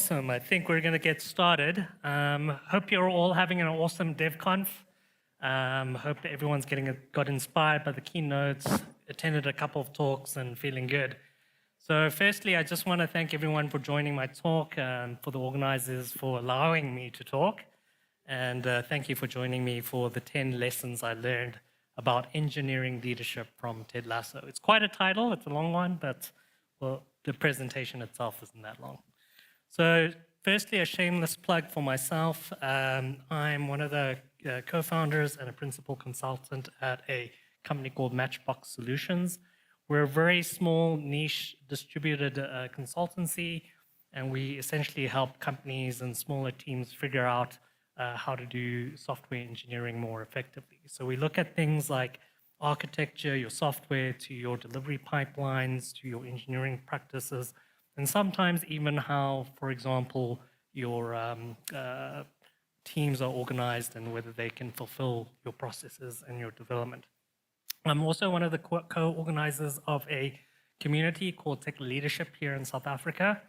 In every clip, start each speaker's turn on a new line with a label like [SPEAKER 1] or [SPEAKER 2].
[SPEAKER 1] Awesome. I think we're going to get started. Hope you're all having an awesome DevConf. Hope that everyone's got inspired by the keynotes, attended a couple of talks, and feeling good. So firstly, I just want to thank everyone for joining my talk, and for the organizers for allowing me to talk. And thank you for joining me for the 10 lessons I learned about engineering leadership from Ted Lasso. It's quite a title. It's a long one, but well, the presentation itself isn't that long. So firstly, a shameless plug for myself. I'm one of the co-founders and a principal consultant at a company called Matchbox Solutions. We're a very small, niche, distributed consultancy, and we essentially help companies and smaller teams figure out how to do software engineering more effectively. So we look at things like architecture, your software, to your delivery pipelines, to your engineering practices, and sometimes even how, for example, your teams are organized and whether they can fulfill your processes and your development. I'm also one of the co-organizers of a community called Tech Leadership here in South Africa.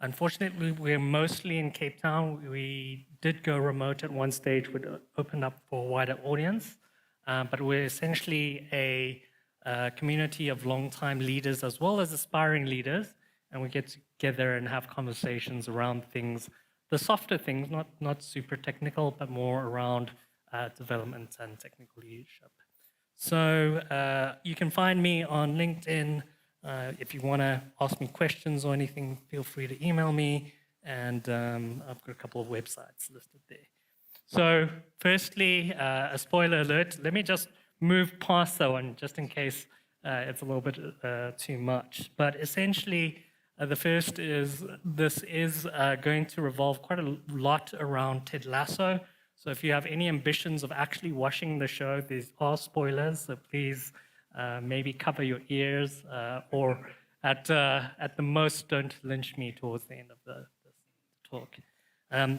[SPEAKER 1] Unfortunately, we're mostly in Cape Town. We did go remote at one stage, which opened up for a wider audience, but we're essentially a community of long-time leaders as well as aspiring leaders, and we get together and have conversations around things, the softer things, not super technical, but more around development and technical leadership. So you can find me on LinkedIn. If you want to ask me questions or anything, feel free to email me, and I've got a couple of websites listed there. So firstly, a spoiler alert. Let me just move past that one, just in case it's a little bit too much. But essentially, the first is this is going to revolve quite a lot around Ted Lasso. So if you have any ambitions of actually watching the show, these are spoilers, so please maybe cover your ears, or at the most, don't lynch me towards the end of the talk.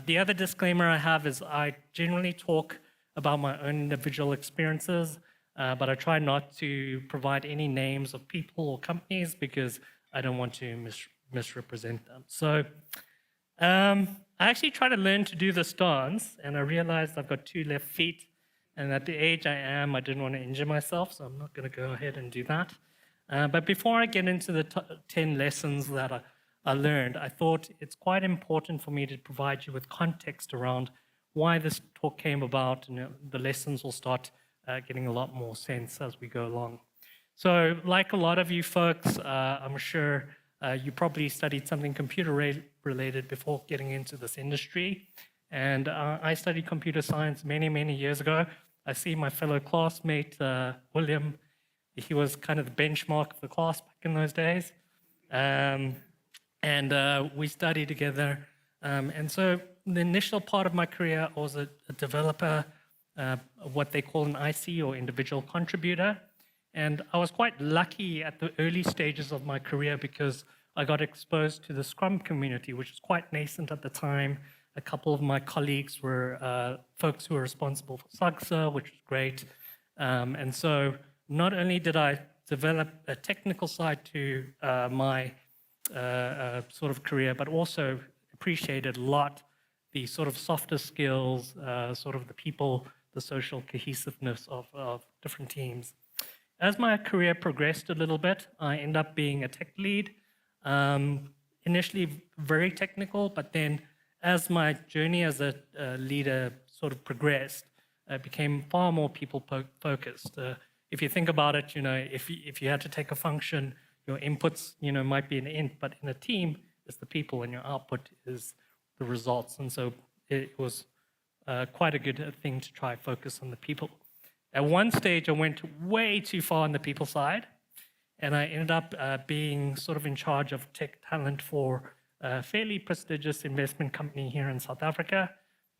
[SPEAKER 1] The other disclaimer I have is I generally talk about my own individual experiences, but I try not to provide any names of people or companies because I don't want to misrepresent them. So I actually tried to learn to do this dance, and I realized I've got 2 left feet, and at the age I am, I didn't want to injure myself, so I'm not going to go ahead and do that. But before I get into the 10 lessons that I learned, I thought it's quite important for me to provide you with context around why this talk came about, and the lessons will start getting a lot more sense as we go along. So like a lot of you folks, I'm sure you probably studied something computer-related before getting into this industry. And I studied computer science many, many years ago. I see my fellow classmate, William. He was kind of the benchmark of the class back in those days. And we studied together. And so the initial part of my career, I was a developer, what they call an IC, or individual contributor. And I was quite lucky at the early stages of my career because I got exposed to the Scrum community, which was quite nascent at the time. A couple of my colleagues were folks who were responsible for SAGSA, which was great. And so not only did I develop a technical side to my sort of career, but also appreciated a lot the sort of softer skills, sort of the people, the social cohesiveness of different teams. As my career progressed a little bit, I ended up being a tech lead. Initially very technical, but then as my journey as a leader sort of progressed, it became far more people-focused. If you think about it, if you had to take a function, your inputs, might be an int, but in a team, it's the people, and your output is the results. And so it was quite a good thing to try focus on the people. At one stage, I went way too far on the people side, and I ended up being sort of in charge of tech talent for a fairly prestigious investment company here in South Africa.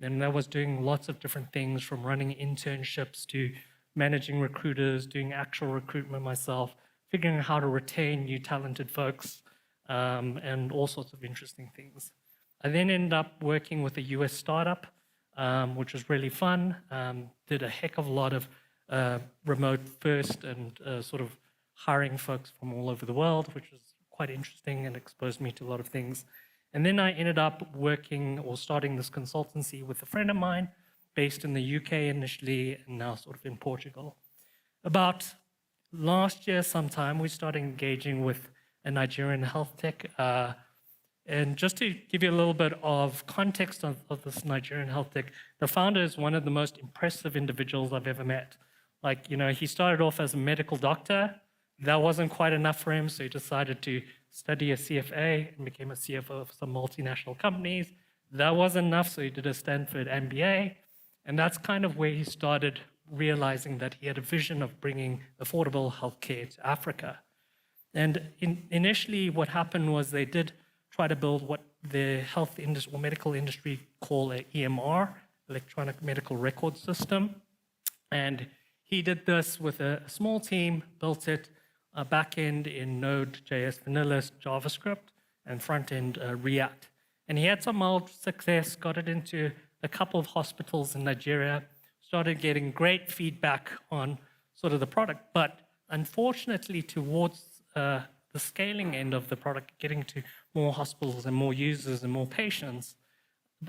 [SPEAKER 1] And I was doing lots of different things, from running internships to managing recruiters, doing actual recruitment myself, figuring out how to retain new talented folks, and all sorts of interesting things. I then ended up working with a US startup, which was really fun. Did a heck of a lot of remote first and sort of hiring folks from all over the world, which was quite interesting and exposed me to a lot of things. And then I ended up working or starting this consultancy with a friend of mine based in the UK initially and now sort of in Portugal. About last year sometime, we started engaging with a Nigerian health tech. And just to give you a little bit of context of this Nigerian health tech, the founder is one of the most impressive individuals I've ever met. Like, he started off as a medical doctor. That wasn't quite enough for him, so he decided to study a CFA and became a CFO of some multinational companies. That wasn't enough, so he did a Stanford MBA. And that's kind of where he started realizing that he had a vision of bringing affordable healthcare to Africa. And initially, what happened was they did try to build what the health industry or medical industry call an EMR, electronic medical record system. And he did this with a small team, built it back-end in Node.js, vanilla JavaScript, and front-end React. And he had some mild success, got it into a couple of hospitals in Nigeria, started getting great feedback on sort of the product. But unfortunately, towards the scaling end of the product, getting to more hospitals and more users and more patients,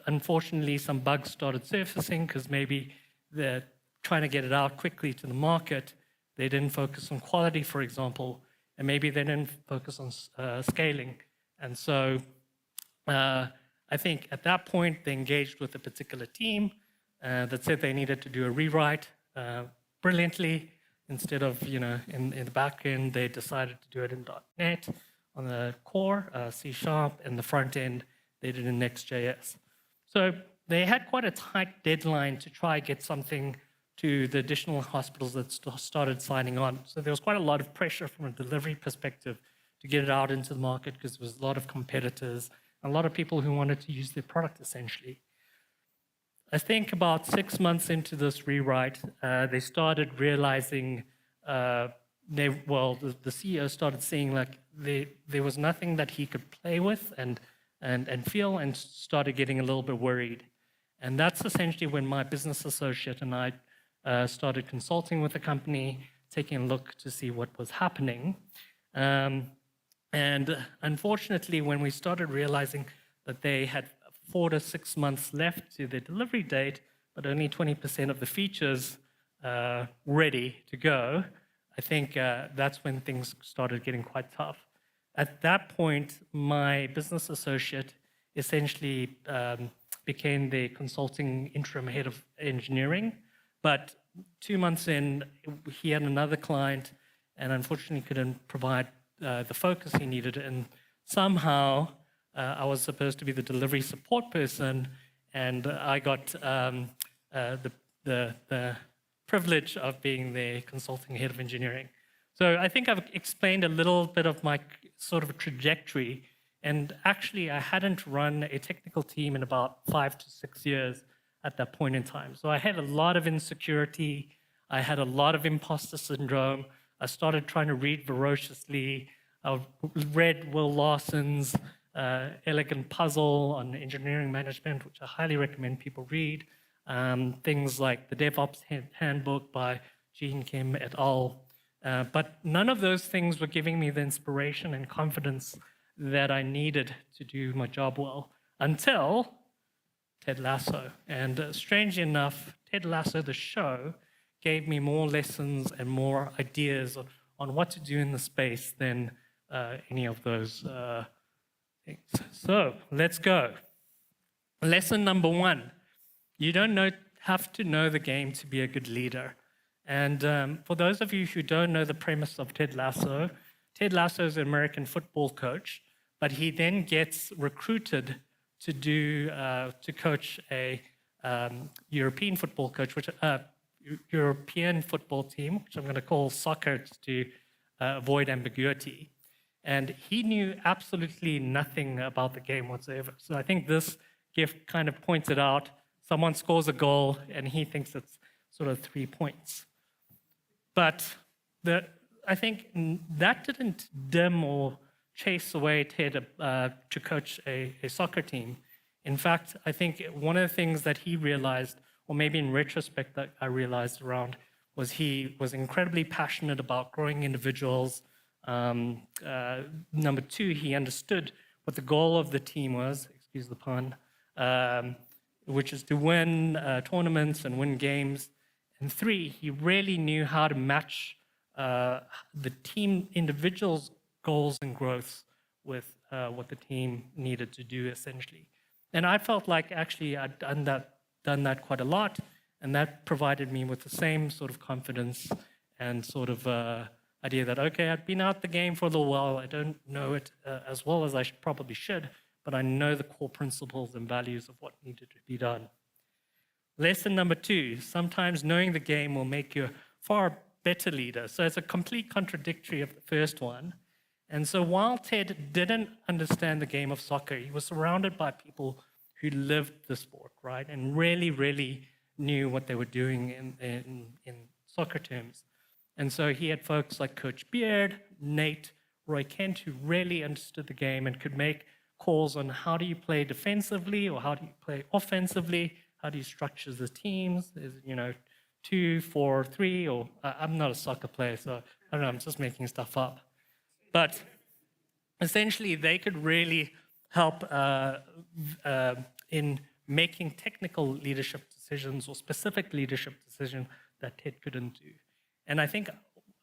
[SPEAKER 1] unfortunately, some bugs started surfacing because maybe they're trying to get it out quickly to the market. They didn't focus on quality, for example, and maybe they didn't focus on scaling. And so I think at that point, they engaged with a particular team that said they needed to do a rewrite brilliantly. Instead of, in the back end, they decided to do it in .NET on the core, C#, and the front end, they did in Next.js. So they had quite a tight deadline to try get something to the additional hospitals that started signing on. So there was quite a lot of pressure from a delivery perspective to get it out into the market because there was a lot of competitors, a lot of people who wanted to use their product essentially. I think about 6 months into this rewrite, they started realizing, the CEO started seeing like there was nothing that he could play with and feel, and started getting a little bit worried. And that's essentially when my business associate and I started consulting with the company, taking a look to see what was happening. And unfortunately, when we started realizing that they had 4 to 6 months left to their delivery date, but only 20% of the features ready to go, I think that's when things started getting quite tough. At that point, my business associate essentially became the consulting interim head of engineering. But 2 months in, he had another client and unfortunately couldn't provide the focus he needed. And somehow I was supposed to be the delivery support person, and I got the privilege of being the consulting head of engineering. So I think I've explained a little bit of my sort of trajectory. And actually, I hadn't run a technical team in about 5 to 6 years at that point in time. So I had a lot of insecurity. I had a lot of imposter syndrome. I started trying to read voraciously. I read Will Larson's Elegant Puzzle on engineering management, which I highly recommend people read. Things like the DevOps Handbook by Gene Kim et al. But none of those things were giving me the inspiration and confidence that I needed to do my job well until Ted Lasso. And strangely enough, Ted Lasso, the show, gave me more lessons and more ideas on what to do in the space than any of those things. So let's go. Lesson number 1, you don't have to know the game to be a good leader. And for those of you who don't know the premise of Ted Lasso is an American football coach, but he then gets recruited to coach a European football team, which I'm going to call soccer to avoid ambiguity. And he knew absolutely nothing about the game whatsoever. So I think this gift kind of points it out. Someone scores a goal, and he thinks it's sort of 3 points. But I think that didn't dim or chase away Ted to coach a soccer team. In fact, I think one of the things that he realized, or maybe in retrospect that I realized around, was he was incredibly passionate about growing individuals. Number 2, he understood what the goal of the team was, excuse the pun, which is to win tournaments and win games. And 3, he really knew how to match the team individuals' goals and growths with what the team needed to do, essentially. And I felt like actually I'd done that quite a lot, and that provided me with the same sort of confidence and sort of idea that, okay, I've been out the game for a little while, I don't know it as well as I probably should, but I know the core principles and values of what needed to be done. Lesson number 2, sometimes knowing the game will make you a far better leader. So it's a complete contradictory of the first one. And so while Ted didn't understand the game of soccer, he was surrounded by people who lived the sport, right? And really, really knew what they were doing in soccer terms. And so he had folks like Coach Beard, Nate, Roy Kent, who really understood the game and could make calls on how do you play defensively or how do you play offensively, how do you structure the teams, is, 2, 4, 3, or I'm not a soccer player, so I don't know, I'm just making stuff up. But essentially, they could really help in making technical leadership decisions or specific leadership decisions that Ted couldn't do. And I think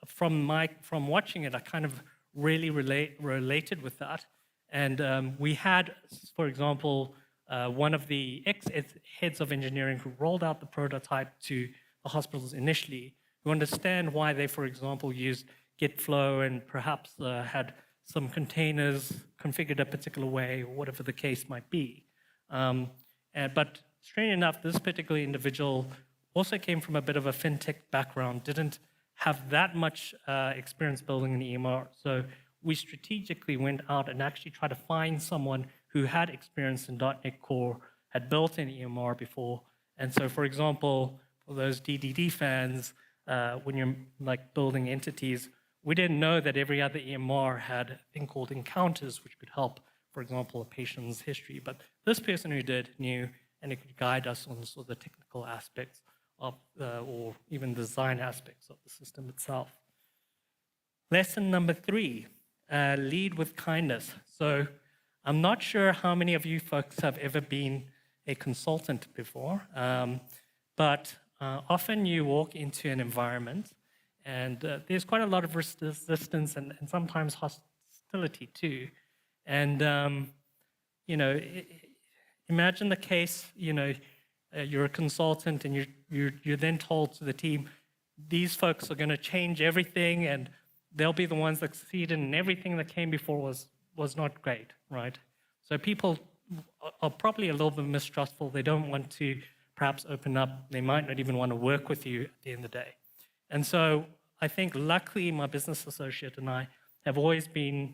[SPEAKER 1] from watching it, I kind of really related with that. And we had, for example, one of the ex-heads of engineering who rolled out the prototype to the hospitals initially, who understand why they, for example, used Git flow and perhaps had some containers configured a particular way, or whatever the case might be. But strange enough, this particular individual also came from a bit of a fintech background, didn't have that much experience building an EMR. So we strategically went out and actually tried to find someone who had experience in .NET Core, had built an EMR before. And so, for example, for those DDD fans, when you're like building entities, we didn't know that every other EMR had a thing called encounters, which could help, for example, a patient's history. But this person who did knew, and it could guide us on sort of the technical aspects of, or even design aspects of the system itself. Lesson number 3, lead with kindness. So I'm not sure how many of you folks have ever been a consultant before, but often you walk into an environment and there's quite a lot of resistance and sometimes hostility too. And, imagine the case, you're a consultant and you're then told to the team, these folks are going to change everything and they'll be the ones that succeeded and everything that came before was not great, right? So people are probably a little bit mistrustful. They don't want to perhaps open up. They might not even want to work with you at the end of the day. And so I think luckily my business associate and I have always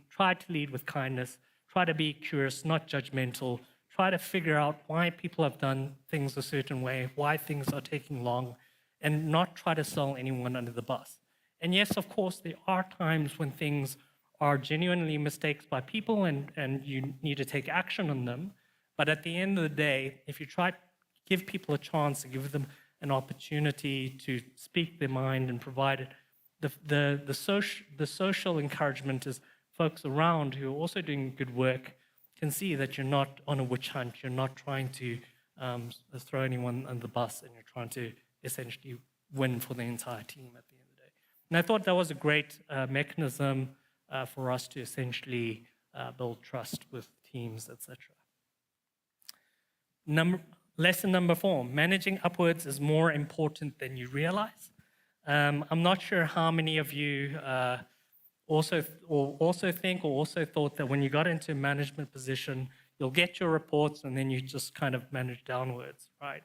[SPEAKER 1] tried to lead with kindness, try to be curious, not judgmental, try to figure out why people have done things a certain way, why things are taking long, and not try to sell anyone under the bus. And yes, of course, there are times when things are genuinely mistakes by people and you need to take action on them. But at the end of the day, if you try to give people a chance to give them an opportunity to speak their mind and provide it, the social encouragement is folks around who are also doing good work can see that you're not on a witch hunt, you're not trying to throw anyone under the bus, and you're trying to essentially win for the entire team at the end of the day. And I thought that was a great mechanism for us to essentially build trust with teams, etc. Lesson number 4, managing upwards is more important than you realize. I'm not sure how many of you also think or also thought that when you got into a management position, you'll get your reports and then you just kind of manage downwards, right?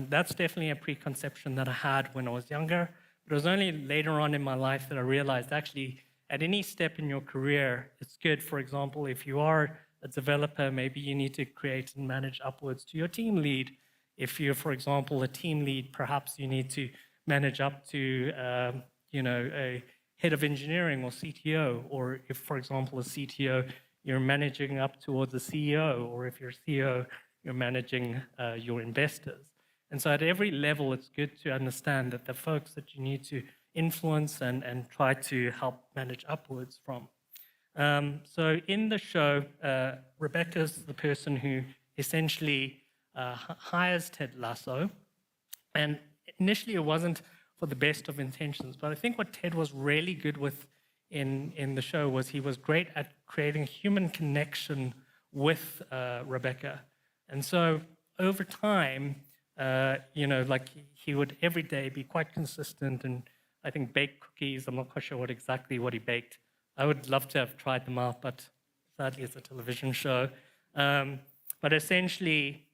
[SPEAKER 1] That's definitely a preconception that I had when I was younger. But it was only later on in my life that I realized actually at any step in your career, it's good. For example, if you are a developer, maybe you need to create and manage upwards to your team lead. If you're, for example, a team lead, perhaps you need to manage up to, a head of engineering or CTO. Or if, for example, a CTO, you're managing up towards a CEO. Or if you're CEO, you're managing your investors. And so at every level, it's good to understand that the folks that you need to influence and try to help manage upwards from. So in the show, Rebecca's the person who essentially hires Ted Lasso. And initially it wasn't for the best of intentions, but I think what Ted was really good with in the show was he was great at creating human connection with Rebecca. And so over time, like he would every day be quite consistent and I think bake cookies. I'm not quite sure exactly what he baked. I would love to have tried them out, but sadly it's a television show. But essentially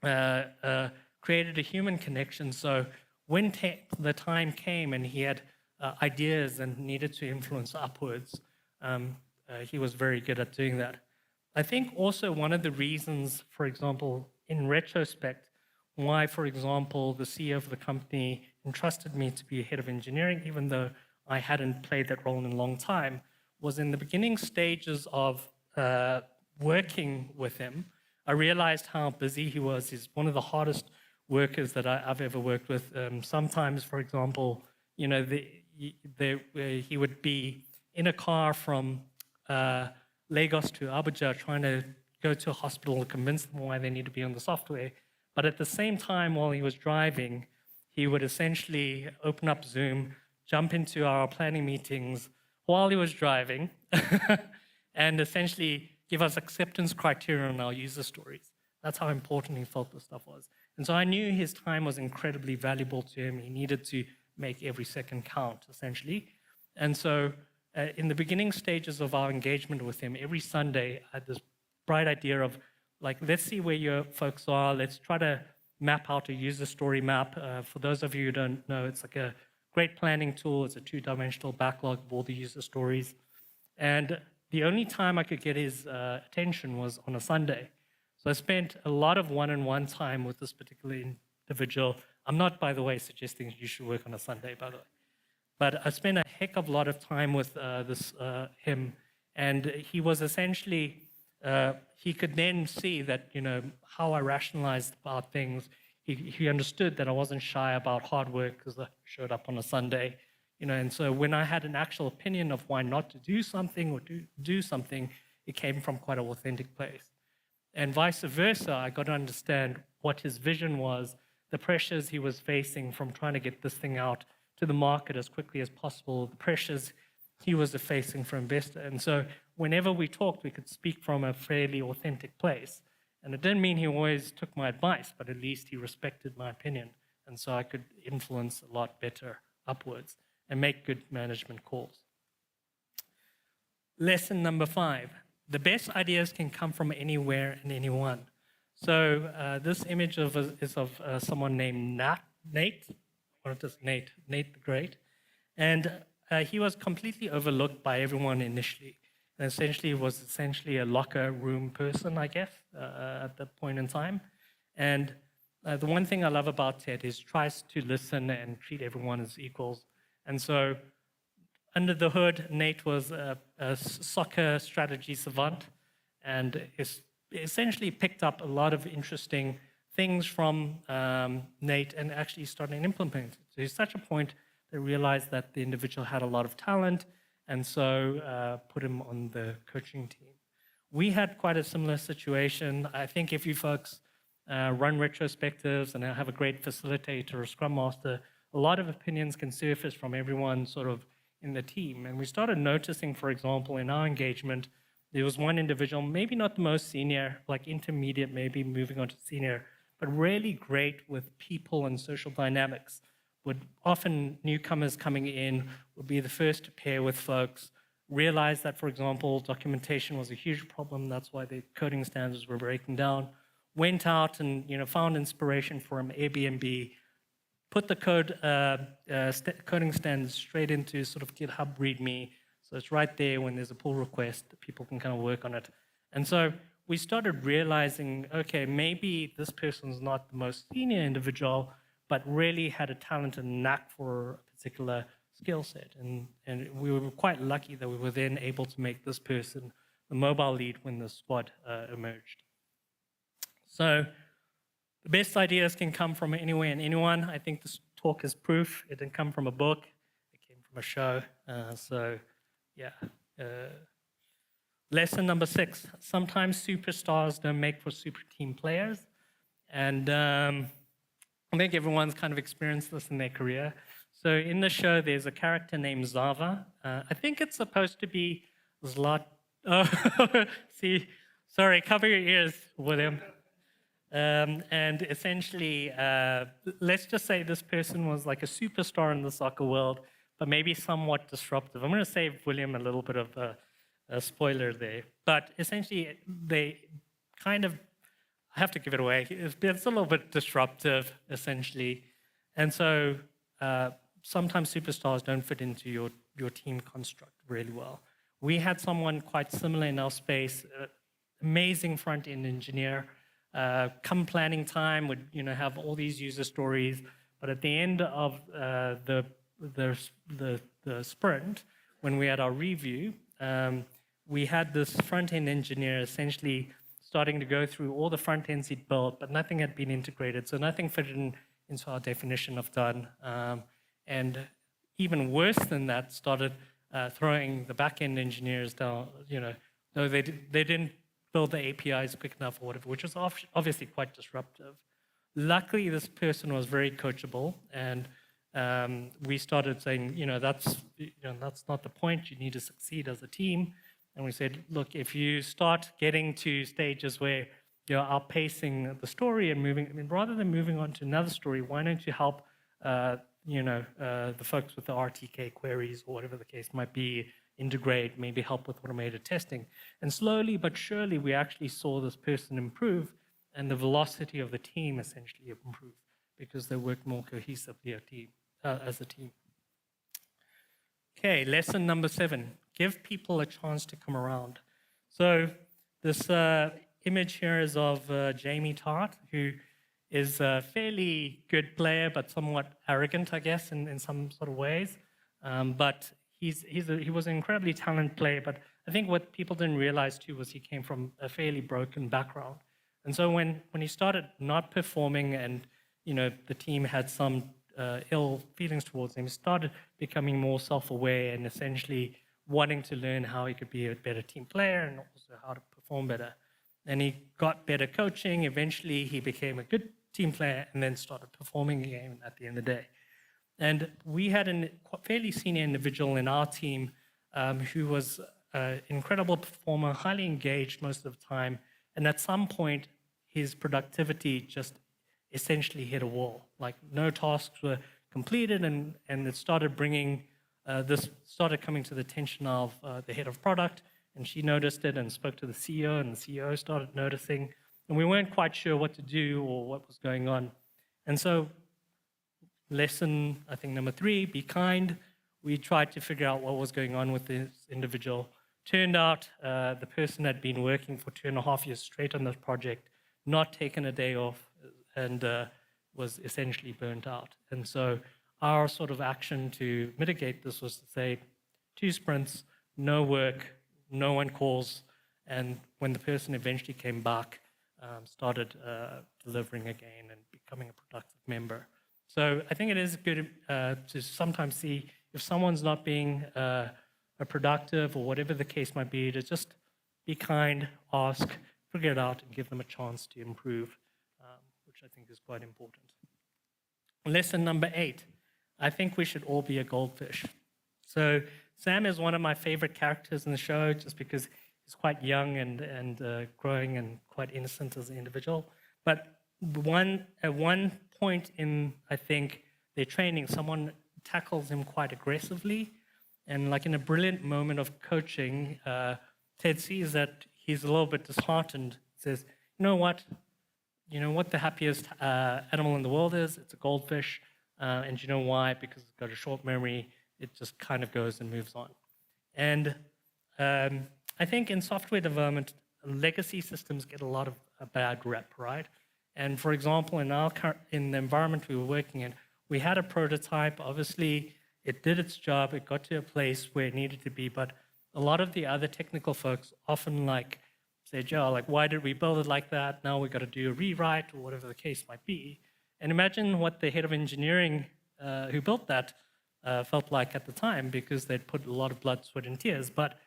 [SPEAKER 1] created a human connection. So when the time came and he had ideas and needed to influence upwards, he was very good at doing that. I think also one of the reasons, for example, in retrospect, why, for example, the CEO of the company entrusted me to be head of engineering, even though I hadn't played that role in a long time, was in the beginning stages of working with him. I realized how busy he was. He's one of the hardest workers that I've ever worked with. Sometimes, for example, he would be in a car from Lagos to Abuja trying to go to a hospital and convince them why they need to be on the software. But at the same time, while he was driving, he would essentially open up Zoom, jump into our planning meetings while he was driving, and essentially give us acceptance criteria on our user stories. That's how important he felt this stuff was. And so I knew his time was incredibly valuable to him. He needed to make every second count, essentially. And so in the beginning stages of our engagement with him, every Sunday, I had this bright idea of, like, let's see where your folks are. Let's try to map out a user story map. For those of you who don't know, it's like a great planning tool. It's a two-dimensional backlog of all the user stories. And the only time I could get his attention was on a Sunday. So I spent a lot of one-on-one time with this particular individual. I'm not, by the way, suggesting you should work on a Sunday, by the way. But I spent a heck of a lot of time with him. And he was essentially, he could then see that, how I rationalized about things. He understood that I wasn't shy about hard work because I showed up on a Sunday. And so when I had an actual opinion of why not to do something or to do something, it came from quite an authentic place. And vice versa, I got to understand what his vision was, the pressures he was facing from trying to get this thing out to the market as quickly as possible, the pressures he was facing for investor. And so whenever we talked, we could speak from a fairly authentic place. And it didn't mean he always took my advice, but at least he respected my opinion. And so I could influence a lot better upwards and make good management calls. Lesson number 5. The best ideas can come from anywhere and anyone. So this image is of someone named Nate, or just Nate the Great. And he was completely overlooked by everyone initially. And essentially was a locker room person, I guess, at that point in time. And the one thing I love about Ted is tries to listen and treat everyone as equals. And so under the hood, Nate was a soccer strategy savant and essentially picked up a lot of interesting things from Nate and actually started implementing it. So to such a point they realized that the individual had a lot of talent and so put him on the coaching team. We had quite a similar situation. I think if you folks run retrospectives and have a great facilitator or scrum master, a lot of opinions can surface from everyone sort of in the team. And we started noticing, for example, in our engagement, there was one individual, maybe not the most senior, like intermediate, maybe moving on to senior, but really great with people and social dynamics. Would often newcomers coming in would be the first to pair with folks, realize that, for example, documentation was a huge problem. That's why the coding standards were breaking down. Went out and found inspiration from Airbnb, put the coding standards straight into sort of GitHub README. So it's right there when there's a pull request, people can kind of work on it. And so we started realizing, okay, maybe this person's not the most senior individual, but really had a talent and knack for a particular skill set. And we were quite lucky that we were then able to make this person the mobile lead when the squad emerged. So the best ideas can come from anywhere and anyone. I think this talk is proof. It didn't come from a book. It came from a show. So, yeah. Lesson number 6, sometimes superstars don't make for super team players. And I think everyone's kind of experienced this in their career. So in the show, there's a character named Zava. I think it's supposed to be Zlat. Oh, see, sorry, cover your ears, William. And essentially, let's just say this person was like a superstar in the soccer world, but maybe somewhat disruptive. I'm going to save William a little bit of a spoiler there. But essentially, they kind of, I have to give it away, it's a little bit disruptive, essentially. And so sometimes superstars don't fit into your team construct really well. We had someone quite similar in our space, amazing front-end engineer. Come planning time, would have all these user stories, but at the end of the sprint, when we had our review, we had this front-end engineer essentially starting to go through all the front ends he'd built, but nothing had been integrated, so nothing fit into our definition of done. And even worse than that, started throwing the back-end engineers down. No, they didn't build the APIs quick enough or whatever, which was obviously quite disruptive. Luckily, this person was very coachable, and we started saying, that's not the point. You need to succeed as a team. And we said, look, if you start getting to stages where you're outpacing the story and moving, rather than moving on to another story, why don't you help, the folks with the RTK queries or whatever the case might be, integrate, maybe help with automated testing. And slowly but surely, we actually saw this person improve, and the velocity of the team essentially improved because they worked more cohesively as a team. Okay, lesson number 7, give people a chance to come around. So this image here is of Jamie Tart, who is a fairly good player, but somewhat arrogant, I guess, in some sort of ways. But he was an incredibly talented player, but I think what people didn't realize too was he came from a fairly broken background. And so when he started not performing and the team had some ill feelings towards him, he started becoming more self-aware and essentially wanting to learn how he could be a better team player and also how to perform better. And he got better coaching. Eventually, he became a good team player and then started performing again at the end of the day. And we had a fairly senior individual in our team who was an incredible performer, highly engaged most of the time. And at some point, his productivity just essentially hit a wall. Like no tasks were completed, and it started bringing, this started coming to the attention of the head of product, and she noticed it and spoke to the CEO, and the CEO started noticing. And we weren't quite sure what to do or what was going on. And so lesson, I think, number 3, be kind. We tried to figure out what was going on with this individual. Turned out the person had been working for 2.5 years straight on this project, not taken a day off, and was essentially burnt out. And so our sort of action to mitigate this was to say 2 sprints, no work, no one calls, and when the person eventually came back, started delivering again and becoming a productive member. So I think it is good to sometimes see if someone's not being productive or whatever the case might be, to just be kind, ask, figure it out, and give them a chance to improve, which I think is quite important. Lesson number 8, I think we should all be a goldfish. So Sam is one of my favorite characters in the show just because he's quite young and growing and quite innocent as an individual. But at one point in, I think, their training, someone tackles him quite aggressively. And like in a brilliant moment of coaching, Ted sees that he's a little bit disheartened, says, you know what the happiest animal in the world is? It's a goldfish. And you know why? Because it's got a short memory. It just kind of goes and moves on. And I think in software development, legacy systems get a lot of a bad rep, right? And for example, in the environment we were working in, we had a prototype. Obviously, it did its job. It got to a place where it needed to be. But a lot of the other technical folks often say, Joe, why did we build it like that? Now we got to do a rewrite or whatever the case might be. And imagine what the head of engineering who built that felt like at the time, because they'd put a lot of blood, sweat, and tears. But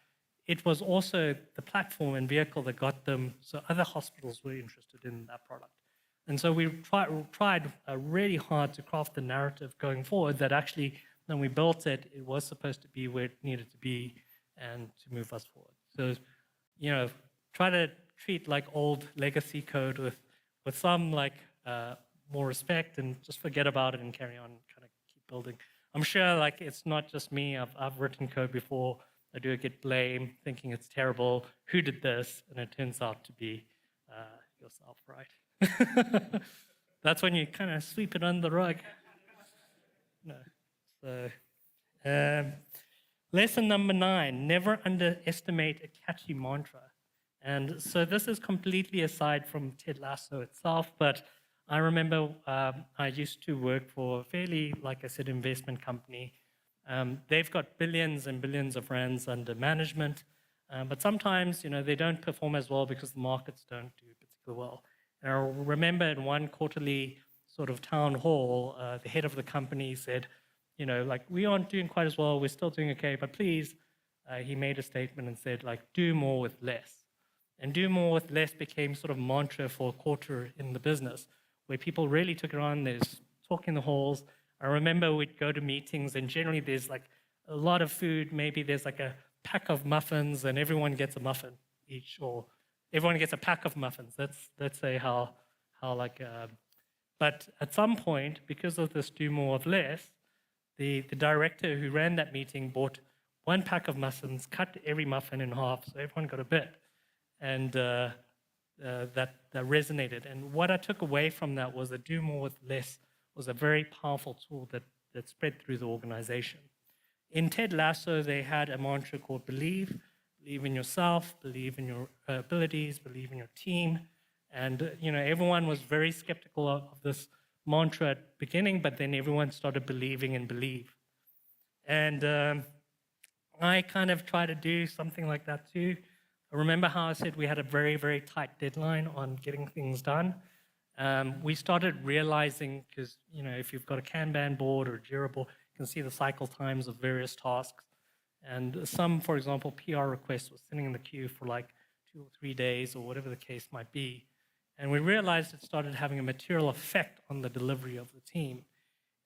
[SPEAKER 1] it was also the platform and vehicle that got them, so other hospitals were interested in that product. And so we tried really hard to craft the narrative going forward that actually, when we built it, it was supposed to be where it needed to be and to move us forward. So, try to treat like old legacy code with some more respect and just forget about it and carry on, kind of keep building. I'm sure like it's not just me. I've written code before. I do get blamed, thinking it's terrible. Who did this? And it turns out to be yourself, right? That's when you kind of sweep it under the rug. No. So, lesson number 9: never underestimate a catchy mantra. And so this is completely aside from Ted Lasso itself, but I remember I used to work for a fairly, like I said, investment company. They've got billions and billions of rands under management, but sometimes, they don't perform as well because the markets don't do particularly well. And I remember in one quarterly sort of town hall, the head of the company said, we aren't doing quite as well, we're still doing okay, but please, he made a statement and said, do more with less. And do more with less became sort of mantra for a quarter in the business, where people really took it on. There's talk in the halls. I remember we'd go to meetings, and generally there's like a lot of food. Maybe there's like a pack of muffins, and everyone gets a muffin each, or everyone gets a pack of muffins. Let's say how but at some point, because of this do more with less, the director who ran that meeting bought one pack of muffins, cut every muffin in half, so everyone got a bit. And that resonated. And what I took away from that was that do more with less was a very powerful tool that spread through the organization. In Ted Lasso, they had a mantra called believe in yourself, believe in your abilities, believe in your team. And, everyone was very skeptical of this mantra at the beginning, but then everyone started believing and believe. And I kind of try to do something like that too. I remember how I said we had a very, very tight deadline on getting things done. We started realizing, because, if you've got a Kanban board or a Jira board, you can see the cycle times of various tasks. And some, for example, PR requests were sitting in the queue for like 2 or 3 days or whatever the case might be. And we realized it started having a material effect on the delivery of the team.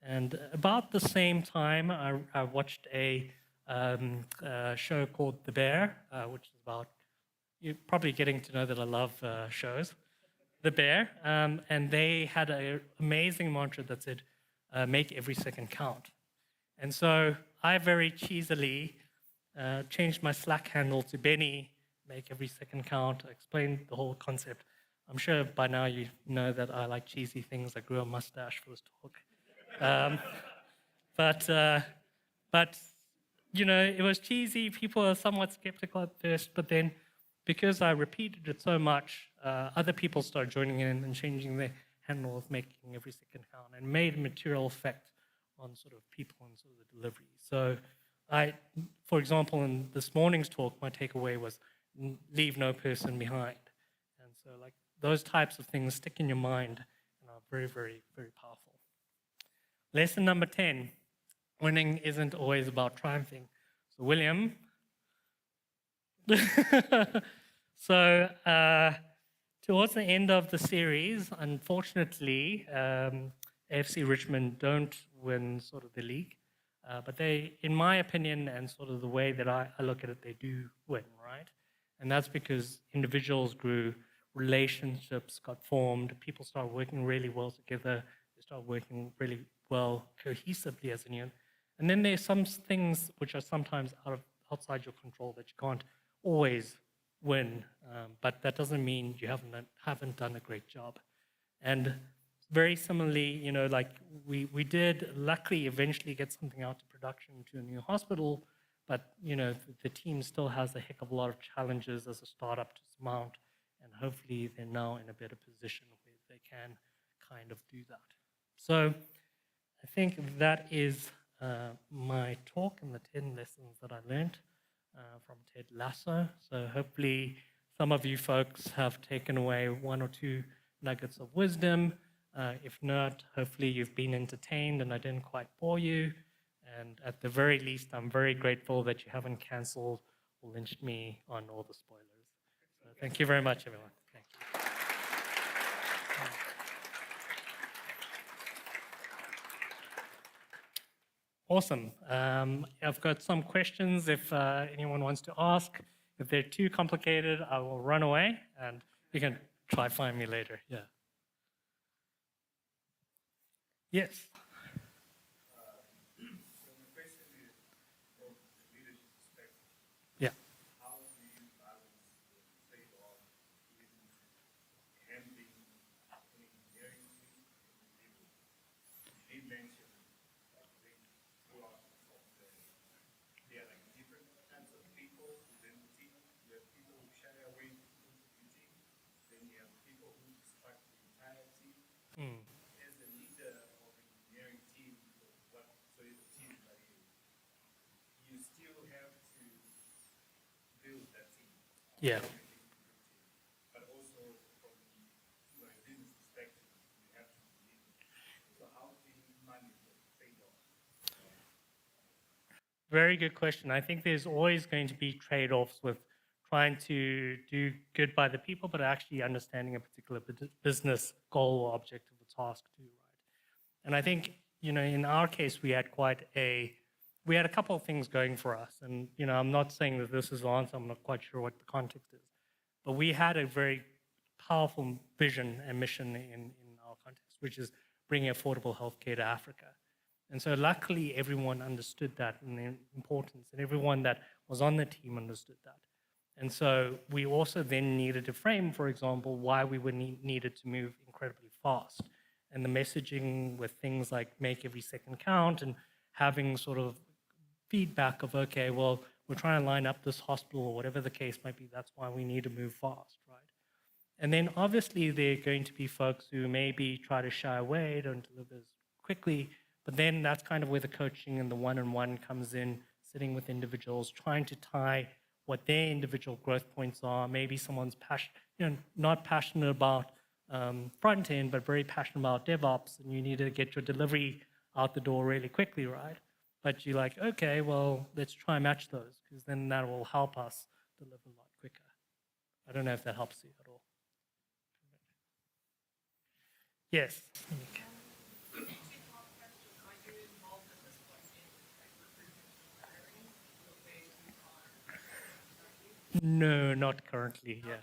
[SPEAKER 1] And about the same time, I watched a show called The Bear, which is about, you're probably getting to know that I love shows, The Bear, and they had an amazing mantra that said, make every second count. And so I very cheesily changed my Slack handle to Benny, make every second count. I explained the whole concept. I'm sure by now you know that I like cheesy things. I grew a mustache for this talk. But it was cheesy. People were somewhat skeptical at first, but then because I repeated it so much, other people started joining in and changing their handle of making every second count, and made a material effect on sort of people and sort of the delivery. So for example, in this morning's talk, my takeaway was leave no person behind. And so those types of things stick in your mind and are very, very, very powerful. Lesson number 10, winning isn't always about triumphing. So William, so towards the end of the series, unfortunately, AFC Richmond don't win sort of the league. But they, in my opinion, and sort of the way that I look at it, they do win, right? And that's because individuals grew, relationships got formed, people started working really well together, they started working really well cohesively as a unit. And then there's some things which are sometimes outside your control that you can't always win, but that doesn't mean you haven't done a great job. And very similarly, we did luckily eventually get something out to production to a new hospital, but the team still has a heck of a lot of challenges as a startup to surmount, and hopefully they're now in a better position where they can kind of do that. So I think that is my talk and the 10 lessons that I learned from Ted Lasso. So hopefully some of you folks have taken away 1 or 2 nuggets of wisdom. If not, hopefully you've been entertained and I didn't quite bore you. And at the very least, I'm very grateful that you haven't canceled lynched me on all the spoilers. So thank you very much, everyone. Thank you. Awesome. I've got some questions if anyone wants to ask. If they're too complicated, I will run away and you can try find me later. Yeah. Yes. Yeah. Mm. Yeah. Very good question. I think there's always going to be trade-offs with trying to do good by the people, but actually understanding a particular business goal or objective or task too, right? And I think, in our case, we had a couple of things going for us. And, I'm not saying that this is the answer. I'm not quite sure what the context is. But we had a very powerful vision and mission in our context, which is bringing affordable healthcare to Africa. And so luckily, everyone understood that and the importance, and everyone that was on the team understood that. And so we also then needed to frame, for example, why we were needed to move incredibly fast. And the messaging with things like make every second count and having sort of feedback of, okay, well, we're trying to line up this hospital or whatever the case might be. That's why we need to move fast, right? And then obviously there are going to be folks who maybe try to shy away, don't deliver as quickly, but then that's kind of where the coaching and the one-on-one comes in, sitting with individuals, trying to tie what their individual growth points are. Maybe someone's not passionate about front end, but very passionate about DevOps, and you need to get your delivery out the door really quickly, right? But you're like, okay, well, let's try and match those, because then that will help us deliver a lot quicker. I don't know if that helps you at all. Yes. No, not currently, yeah.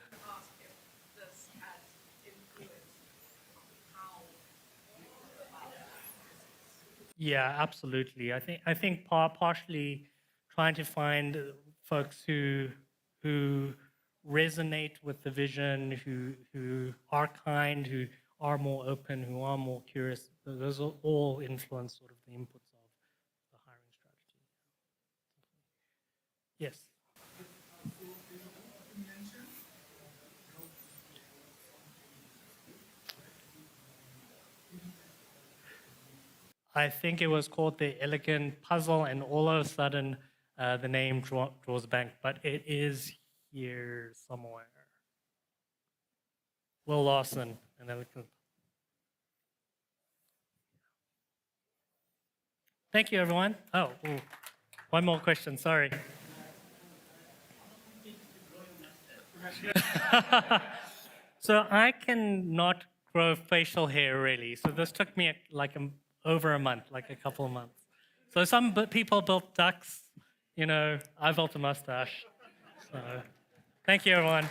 [SPEAKER 1] Yeah, absolutely. I think partially trying to find folks who resonate with the vision, who are kind, who are more open, who are more curious. Those are all influence sort of the inputs of the hiring strategy. Yes. I think it was called the Elegant Puzzle, and all of a sudden the name draws a blank, but it is here somewhere. Will Lawson, and Elegant. Thank you, everyone. Oh, ooh, one more question, sorry. So I cannot grow facial hair really. So this took me over a month, like a couple of months. So some people built ducks, I built a mustache. So thank you, everyone.